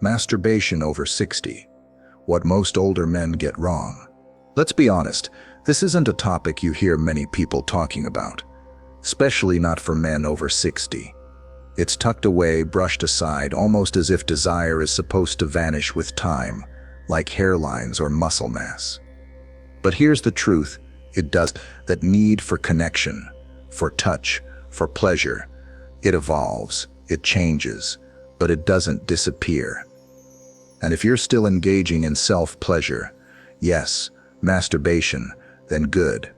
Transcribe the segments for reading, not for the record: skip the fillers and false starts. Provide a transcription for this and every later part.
Masturbation over 60. What most older men get wrong. Let's be honest, this isn't a topic you hear many people talking about, especially not for men over 60. It's tucked away, brushed aside, almost as if desire is supposed to vanish with time, like hairlines or muscle mass. But here's the truth, it does. That need for connection, for touch, for pleasure, it evolves, it changes, but it doesn't disappear. And if you're still engaging in self-pleasure, yes, masturbation, then good.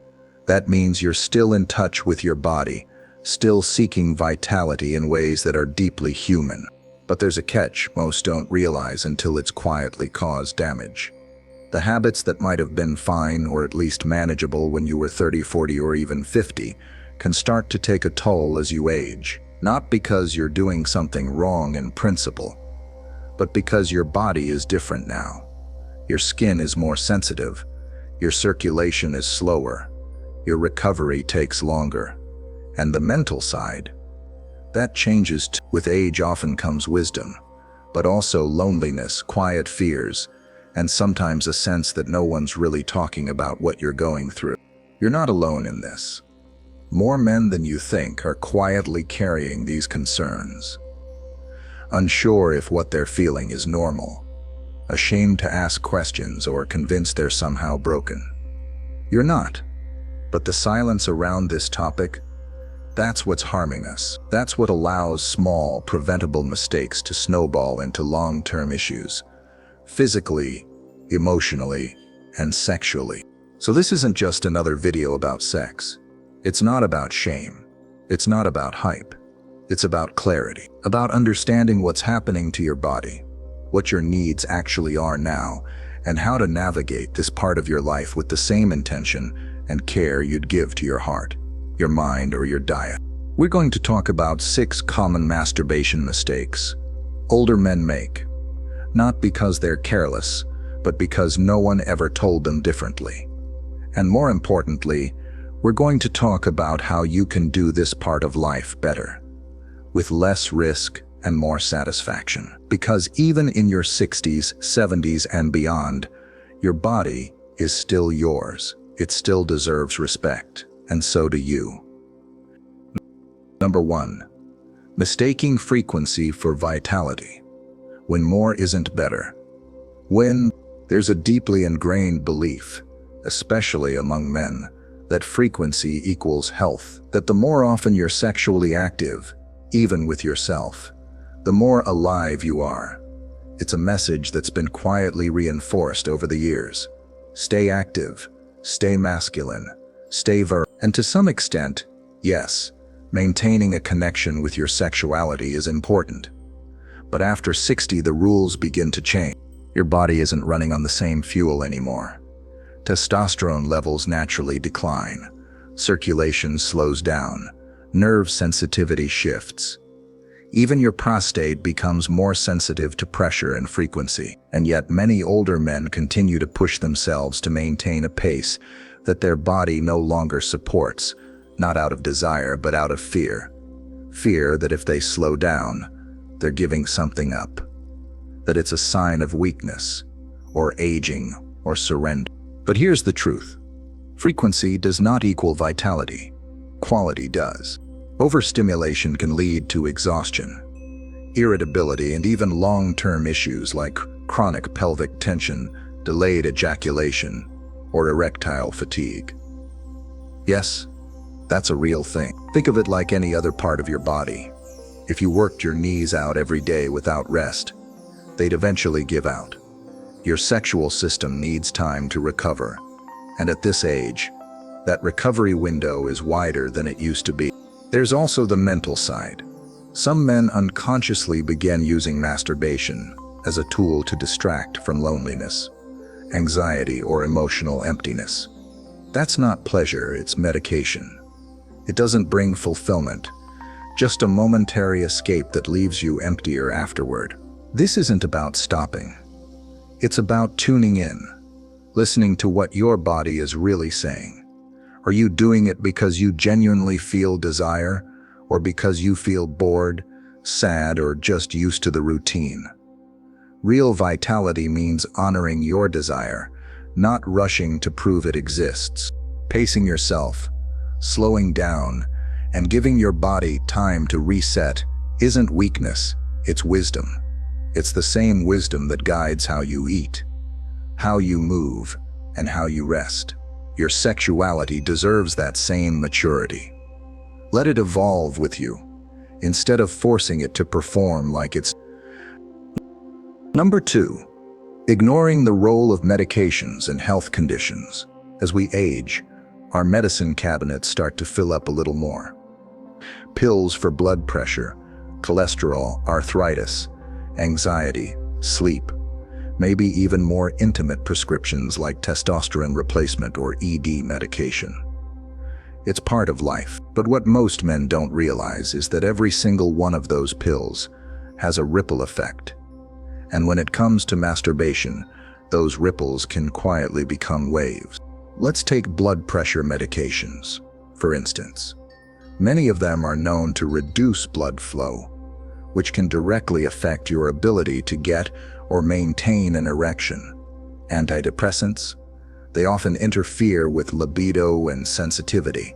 That means you're still in touch with your body, still seeking vitality in ways that are deeply human. But there's a catch most don't realize until it's quietly caused damage. The habits that might have been fine or at least manageable when you were 30, 40, or even 50 can start to take a toll as you age. Not because you're doing something wrong in principle, but because your body is different now. Your skin is more sensitive, your circulation is slower, your recovery takes longer. And the mental side, that changes too. With age often comes wisdom, but also loneliness, quiet fears, and sometimes a sense that no one's really talking about what you're going through. You're not alone in this. More men than you think are quietly carrying these concerns, unsure if what they're feeling is normal, ashamed to ask questions or convinced they're somehow broken. You're not, but the silence around this topic, that's what's harming us. That's what allows small, preventable mistakes to snowball into long-term issues, physically, emotionally, and sexually. So this isn't just another video about sex. It's not about shame. It's not about hype. It's about clarity, about understanding what's happening to your body, what your needs actually are now, and how to navigate this part of your life with the same intention and care you'd give to your heart, your mind, or your diet. We're going to talk about 6 common masturbation mistakes older men make, not because they're careless, but because no one ever told them differently. And more importantly, we're going to talk about how you can do this part of life better, with less risk and more satisfaction. Because even in your 60s, 70s, and beyond, your body is still yours. It still deserves respect, and so do you. Number 1. Mistaking frequency for vitality. When more isn't better. When there's a deeply ingrained belief, especially among men, that frequency equals health, that the more often you're sexually active, even with yourself, the more alive you are. It's a message that's been quietly reinforced over the years. Stay active, stay masculine, stay virile. And to some extent, yes, maintaining a connection with your sexuality is important. But after 60, the rules begin to change. Your body isn't running on the same fuel anymore. Testosterone levels naturally decline. Circulation slows down. Nerve sensitivity shifts. Even your prostate becomes more sensitive to pressure and frequency. And yet many older men continue to push themselves to maintain a pace that their body no longer supports, not out of desire but out of fear. Fear that if they slow down, they're giving something up. That it's a sign of weakness, or aging, or surrender. But here's the truth. Frequency does not equal vitality. Quality does. Overstimulation can lead to exhaustion, irritability, and even long-term issues like chronic pelvic tension, delayed ejaculation, or erectile fatigue. Yes, that's a real thing. Think of it like any other part of your body. If you worked your knees out every day without rest, they'd eventually give out. Your sexual system needs time to recover, and at this age, that recovery window is wider than it used to be. There's also the mental side. Some men unconsciously begin using masturbation as a tool to distract from loneliness, anxiety, or emotional emptiness. That's not pleasure, it's medication. It doesn't bring fulfillment, just a momentary escape that leaves you emptier afterward. This isn't about stopping. It's about tuning in, listening to what your body is really saying. Are you doing it because you genuinely feel desire, or because you feel bored, sad, or just used to the routine? Real vitality means honoring your desire, not rushing to prove it exists. Pacing yourself, slowing down, and giving your body time to reset isn't weakness, it's wisdom. It's the same wisdom that guides how you eat, how you move, and how you rest. Your sexuality deserves that same maturity. Let it evolve with you, instead of forcing it to perform like it's. Number 2, ignoring the role of medications and health conditions. As we age, our medicine cabinets start to fill up a little more. Pills for blood pressure, cholesterol, arthritis, anxiety, sleep, maybe even more intimate prescriptions like testosterone replacement or ED medication. It's part of life, but what most men don't realize is that every single one of those pills has a ripple effect. And when it comes to masturbation, those ripples can quietly become waves. Let's take blood pressure medications, for instance. Many of them are known to reduce blood flow, which can directly affect your ability to get or maintain an erection. Antidepressants, they often interfere with libido and sensitivity.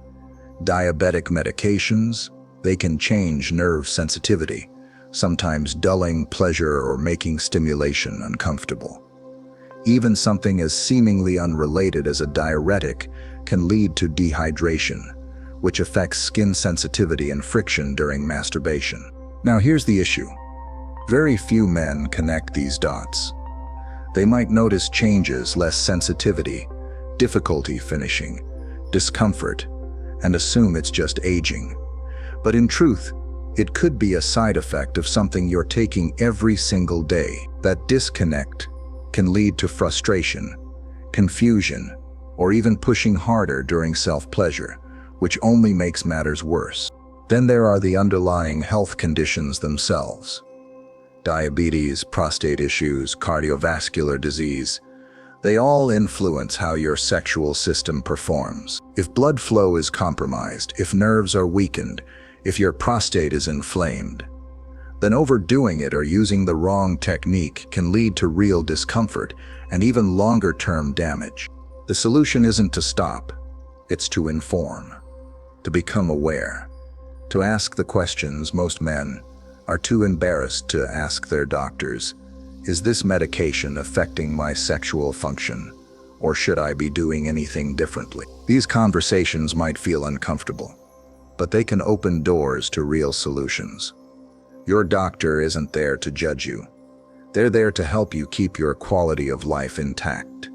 Diabetic medications, they can change nerve sensitivity, sometimes dulling pleasure or making stimulation uncomfortable. Even something as seemingly unrelated as a diuretic can lead to dehydration, which affects skin sensitivity and friction during masturbation. Now here's the issue. Very few men connect these dots. They might notice changes, less sensitivity, difficulty finishing, discomfort, and assume it's just aging. But in truth, it could be a side effect of something you're taking every single day. That disconnect can lead to frustration, confusion, or even pushing harder during self-pleasure, which only makes matters worse. Then there are the underlying health conditions themselves. Diabetes, prostate issues, cardiovascular disease, they all influence how your sexual system performs. If blood flow is compromised, if nerves are weakened, if your prostate is inflamed, then overdoing it or using the wrong technique can lead to real discomfort and even longer-term damage. The solution isn't to stop, it's to inform, to become aware, to ask the questions most men are too embarrassed to ask their doctors. Is this medication affecting my sexual function, or should I be doing anything differently? These conversations might feel uncomfortable, but they can open doors to real solutions. Your doctor isn't there to judge you. They're there to help you keep your quality of life intact,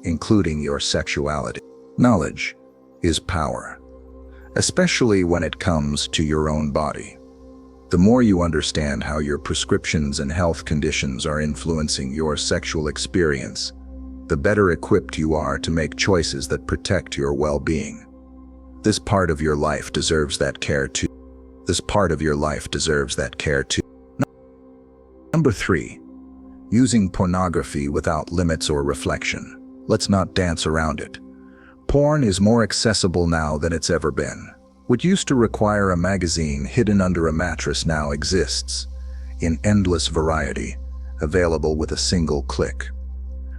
including your sexuality. Knowledge is power, especially when it comes to your own body. The more you understand how your prescriptions and health conditions are influencing your sexual experience, the better equipped you are to make choices that protect your well-being. This part of your life deserves that care too. This part of your life deserves that care too. Number 3, using pornography without limits or reflection. Let's not dance around it. Porn is more accessible now than it's ever been. What used to require a magazine hidden under a mattress now exists, in endless variety, available with a single click.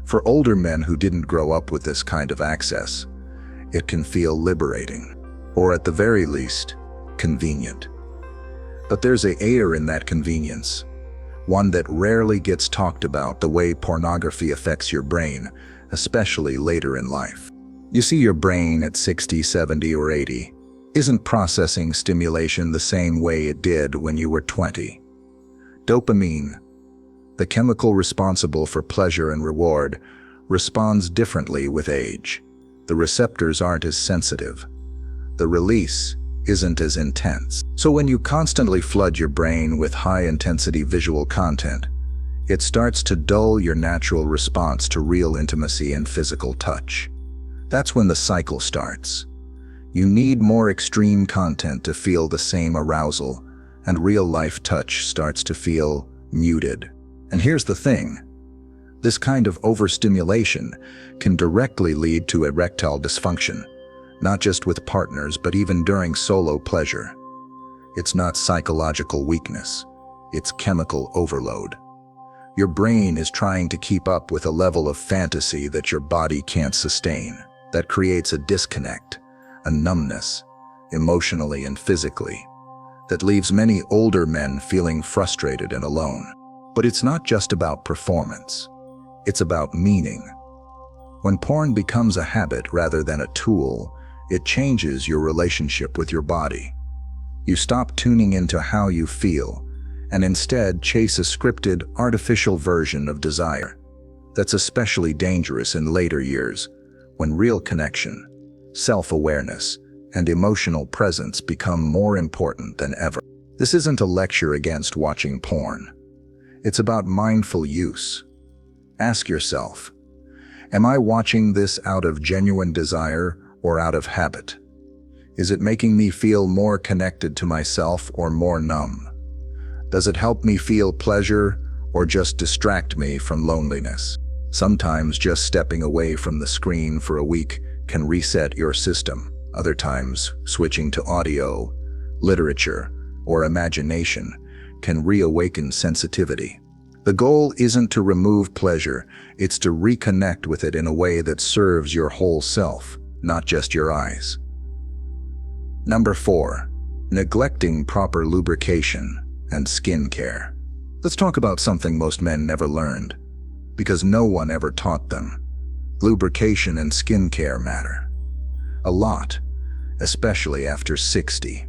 For older men who didn't grow up with this kind of access, it can feel liberating, or at the very least, convenient. But there's an error in that convenience, one that rarely gets talked about: the way pornography affects your brain, especially later in life. You see, your brain at 60, 70, or 80 isn't processing stimulation the same way it did when you were 20. Dopamine, the chemical responsible for pleasure and reward, responds differently with age. The receptors aren't as sensitive. The release isn't as intense. So when you constantly flood your brain with high-intensity visual content, it starts to dull your natural response to real intimacy and physical touch. That's when the cycle starts. You need more extreme content to feel the same arousal, and real-life touch starts to feel muted. And here's the thing. This kind of overstimulation can directly lead to erectile dysfunction, not just with partners, but even during solo pleasure. It's not psychological weakness, it's chemical overload. Your brain is trying to keep up with a level of fantasy that your body can't sustain. That creates a disconnect, a numbness, emotionally and physically, that leaves many older men feeling frustrated and alone. But it's not just about performance. It's about meaning. When porn becomes a habit rather than a tool, it changes your relationship with your body. You stop tuning into how you feel and instead chase a scripted, artificial version of desire. That's especially dangerous in later years, when real connection, self-awareness, and emotional presence become more important than ever. This isn't a lecture against watching porn. It's about mindful use. Ask yourself, am I watching this out of genuine desire or out of habit? Is it making me feel more connected to myself or more numb? Does it help me feel pleasure or just distract me from loneliness? Sometimes just stepping away from the screen for a week can reset your system. Other times, switching to audio, literature, or imagination can reawaken sensitivity. The goal isn't to remove pleasure, it's to reconnect with it in a way that serves your whole self, not just your eyes. Number 4. Neglecting proper lubrication and skin care. Let's talk about something most men never learned, because no one ever taught them. Lubrication and skin care matter. A lot, especially after 60.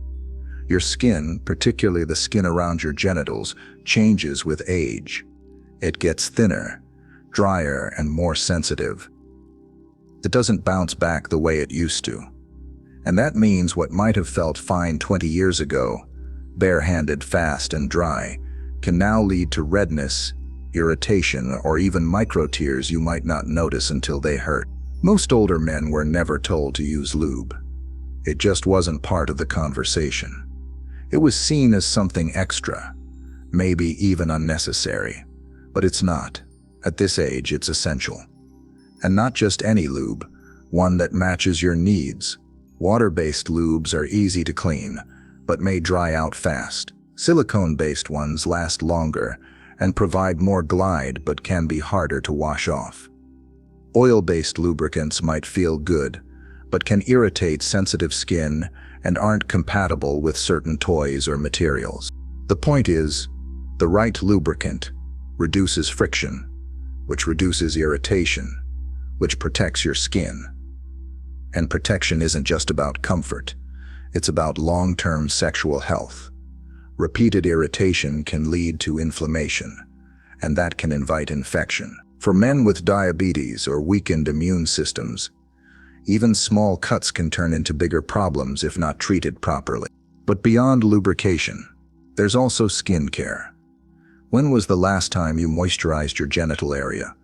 Your skin, particularly the skin around your genitals, changes with age. It gets thinner, drier, and more sensitive. It doesn't bounce back the way it used to. And that means what might have felt fine 20 years ago, bare-handed, fast, and dry, can now lead to redness, irritation, or even micro-tears you might not notice until they hurt. Most older men were never told to use lube. It just wasn't part of the conversation. It was seen as something extra, maybe even unnecessary. But it's not. At this age, it's essential. And not just any lube, one that matches your needs. Water-based lubes are easy to clean, but may dry out fast. Silicone-based ones last longer and provide more glide but can be harder to wash off. Oil-based lubricants might feel good, but can irritate sensitive skin and aren't compatible with certain toys or materials. The point is, the right lubricant reduces friction, which reduces irritation, which protects your skin. And protection isn't just about comfort, it's about long-term sexual health. Repeated irritation can lead to inflammation, and that can invite infection. For men with diabetes or weakened immune systems, even small cuts can turn into bigger problems if not treated properly. But beyond lubrication, there's also skin care. When was the last time you moisturized your genital area?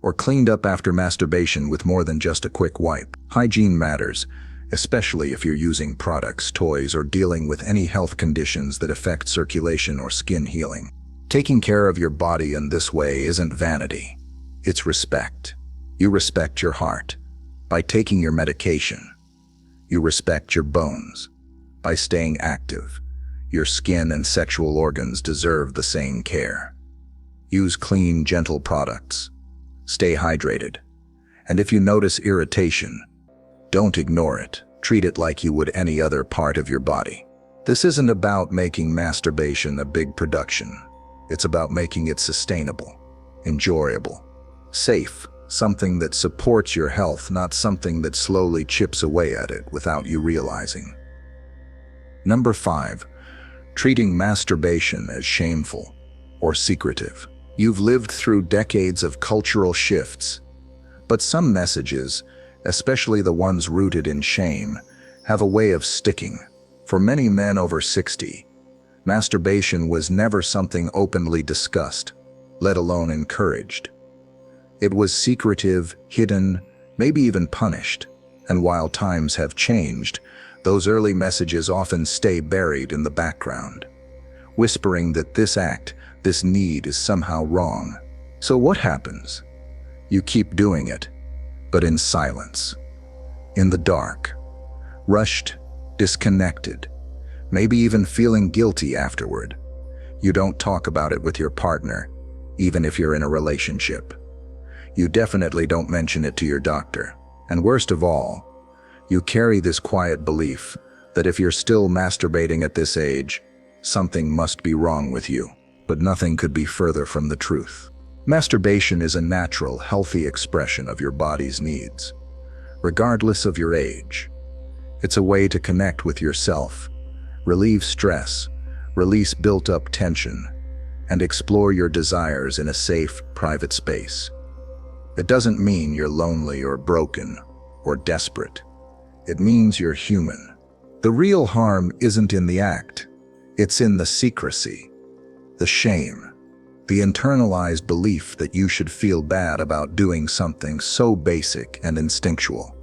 Or cleaned up after masturbation with more than just a quick wipe? Hygiene matters, especially if you're using products, toys, or dealing with any health conditions that affect circulation or skin healing. Taking care of your body in this way isn't vanity, it's respect. You respect your heart by taking your medication. You respect your bones by staying active. Your skin and sexual organs deserve the same care. Use clean, gentle products. Stay hydrated. And if you notice irritation, don't ignore it. Treat it like you would any other part of your body. This isn't about making masturbation a big production. It's about making it sustainable, enjoyable, safe, something that supports your health, not something that slowly chips away at it without you realizing. Number 5. Treating masturbation as shameful or secretive. You've lived through decades of cultural shifts, but some messages, especially the ones rooted in shame, have a way of sticking. For many men over 60, masturbation was never something openly discussed, let alone encouraged. It was secretive, hidden, maybe even punished. And while times have changed, those early messages often stay buried in the background, whispering that this act, this need is somehow wrong. So what happens? You keep doing it, but in silence, in the dark, rushed, disconnected, maybe even feeling guilty afterward. You don't talk about it with your partner. even if you're in a relationship. You definitely don't mention it to your doctor. And worst of all, you carry this quiet belief that if you're still masturbating at this age, something must be wrong with you. But nothing could be further from the truth. Masturbation is a natural, healthy expression of your body's needs, regardless of your age. It's a way to connect with yourself, relieve stress, release built-up tension, and explore your desires in a safe, private space. It doesn't mean you're lonely or broken or desperate. It means you're human. The real harm isn't in the act. It's in the secrecy, the shame, the internalized belief that you should feel bad about doing something so basic and instinctual.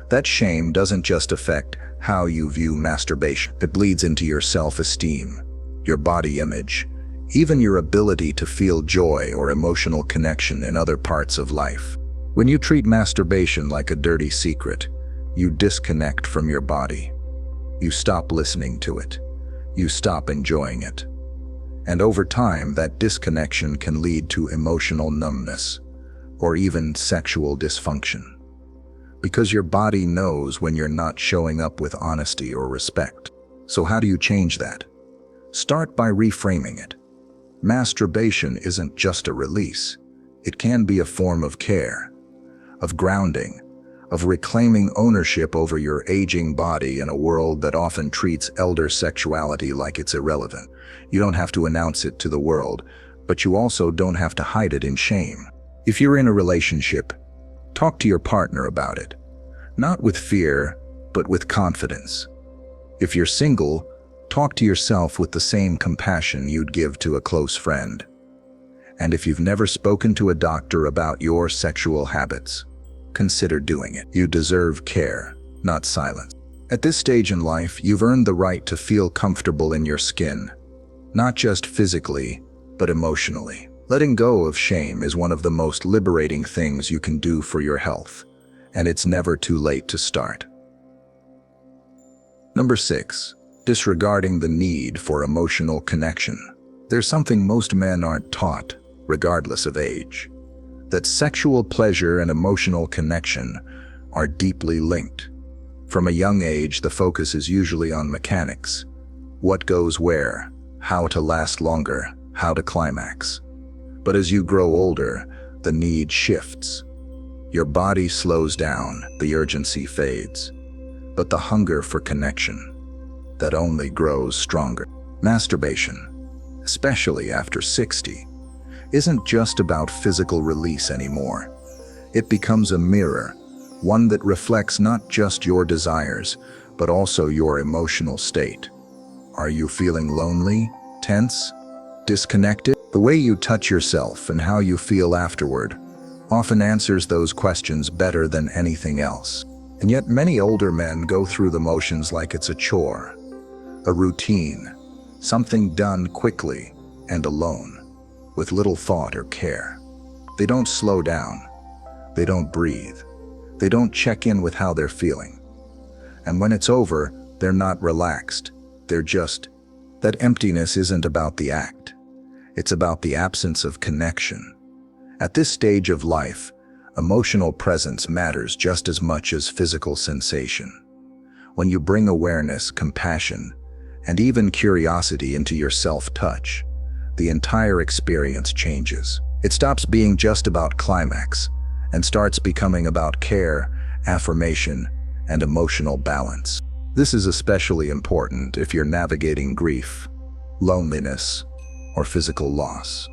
That shame doesn't just affect how you view masturbation. It bleeds into your self-esteem, your body image, even your ability to feel joy or emotional connection in other parts of life. When you treat masturbation like a dirty secret, you disconnect from your body. You stop listening to it. You stop enjoying it. And over time, that disconnection can lead to emotional numbness or even sexual dysfunction. Because your body knows when you're not showing up with honesty or respect. So how do you change that? Start by reframing it. Masturbation isn't just a release. It can be a form of care, of grounding, of reclaiming ownership over your aging body in a world that often treats elder sexuality like it's irrelevant. You don't have to announce it to the world, but you also don't have to hide it in shame. If you're in a relationship, talk to your partner about it. Not with fear, but with confidence. If you're single, talk to yourself with the same compassion you'd give to a close friend. And if you've never spoken to a doctor about your sexual habits, consider doing it. You deserve care, not silence. At this stage in life, you've earned the right to feel comfortable in your skin, not just physically, but emotionally. Letting go of shame is one of the most liberating things you can do for your health, and it's never too late to start. Number 6. Disregarding the need for emotional connection. There's something most men aren't taught, regardless of age, that sexual pleasure and emotional connection are deeply linked. From a young age, the focus is usually on mechanics. What goes where, how to last longer, how to climax. But as you grow older, the need shifts. Your body slows down, the urgency fades, but the hunger for connection, that only grows stronger. Masturbation, especially after 60, isn't just about physical release anymore. It becomes a mirror, one that reflects not just your desires, but also your emotional state. Are you feeling lonely, tense, disconnected? The way you touch yourself and how you feel afterward often answers those questions better than anything else. And yet many older men go through the motions like it's a chore, a routine, something done quickly and alone, with little thought or care. They don't slow down. They don't breathe. They don't check in with how they're feeling. And when it's over, they're not relaxed. They're just. That emptiness isn't about the act. It's about the absence of connection. At this stage of life, emotional presence matters just as much as physical sensation. When you bring awareness, compassion, and even curiosity into your self-touch, the entire experience changes. It stops being just about climax and starts becoming about care, affirmation, and emotional balance. This is especially important if you're navigating grief, loneliness, or physical loss.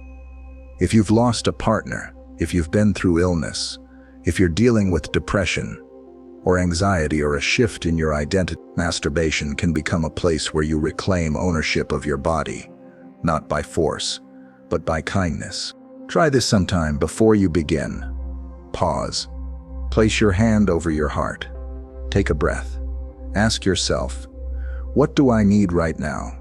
If you've lost a partner, if you've been through illness, if you're dealing with depression or anxiety or a shift in your identity, masturbation can become a place where you reclaim ownership of your body, not by force, but by kindness. Try this sometime before you begin. Pause. Place your hand over your heart. Take a breath. Ask yourself, what do I need right now?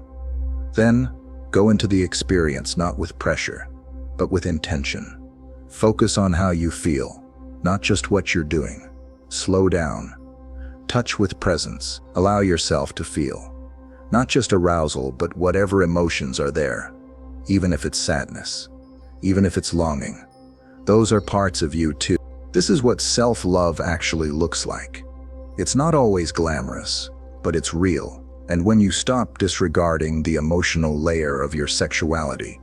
Then, go into the experience not with pressure, but with intention. Focus on how you feel, not just what you're doing. Slow down. Touch with presence. Allow yourself to feel. Not just arousal, but whatever emotions are there, even if it's sadness, even if it's longing. Those are parts of you too. This is what self-love actually looks like. It's not always glamorous, but it's real. And when you stop disregarding the emotional layer of your sexuality,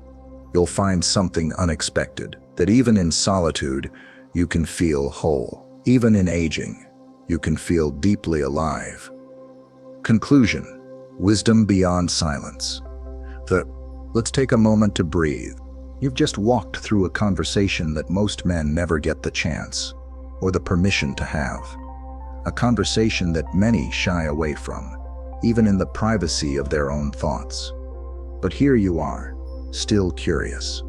you'll find something unexpected, that even in solitude, you can feel whole. Even in aging, you can feel deeply alive. Conclusion: wisdom beyond silence. Let's take a moment to breathe. You've just walked through a conversation that most men never get the chance or the permission to have. A conversation that many shy away from, even in the privacy of their own thoughts. But here you are, still curious,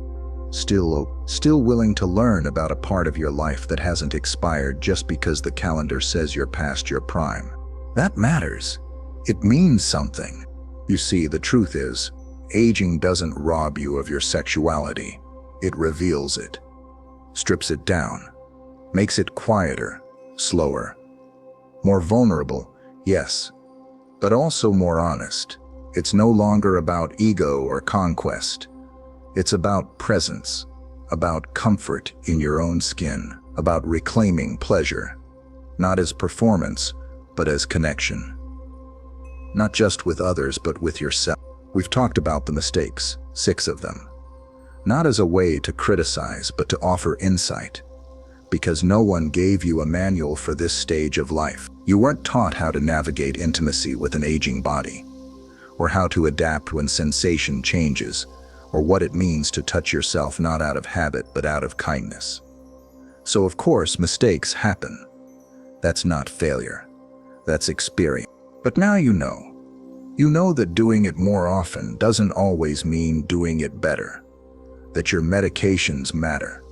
still willing to learn about a part of your life that hasn't expired just because the calendar says you're past your prime. That matters. It means something. You see, the truth is, aging doesn't rob you of your sexuality. It reveals it, strips it down, makes it quieter, slower, more vulnerable, yes, but also more honest. It's no longer about ego or conquest. It's about presence, about comfort in your own skin, about reclaiming pleasure, not as performance, but as connection. Not just with others, but with yourself. We've talked about the mistakes, 6 of them. Not as a way to criticize, but to offer insight. Because no one gave you a manual for this stage of life. You weren't taught how to navigate intimacy with an aging body, or how to adapt when sensation changes, or what it means to touch yourself not out of habit but out of kindness. So of course, mistakes happen. That's not failure. That's experience. But now you know. You know that doing it more often doesn't always mean doing it better. That your medications matter.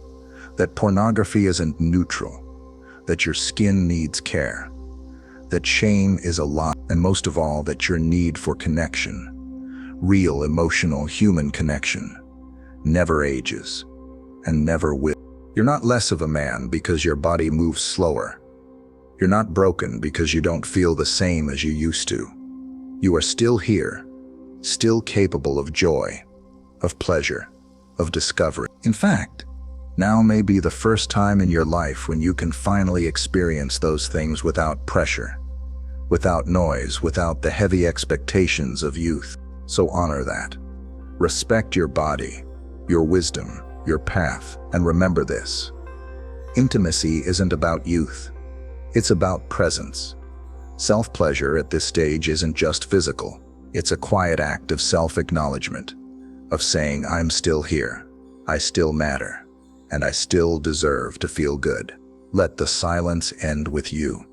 That pornography isn't neutral. That your skin needs care. That shame is a lie. And most of all, that your need for connection, real emotional human connection, never ages and never will. You're not less of a man because your body moves slower. You're not broken because you don't feel the same as you used to. You are still here, still capable of joy, of pleasure, of discovery. In fact, now may be the first time in your life when you can finally experience those things without pressure, without noise, without the heavy expectations of youth. So honor that. Respect your body, your wisdom, your path, and remember this. Intimacy isn't about youth. It's about presence. Self-pleasure at this stage isn't just physical. It's a quiet act of self-acknowledgement, of saying, I'm still here, I still matter, and I still deserve to feel good. Let the silence end with you.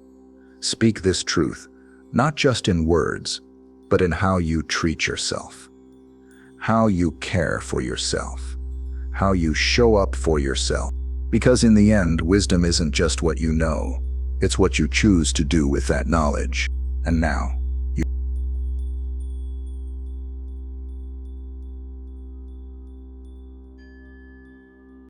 Speak this truth, not just in words, but in how you treat yourself, how you care for yourself, how you show up for yourself. Because in the end, wisdom isn't just what you know, it's what you choose to do with that knowledge. And now,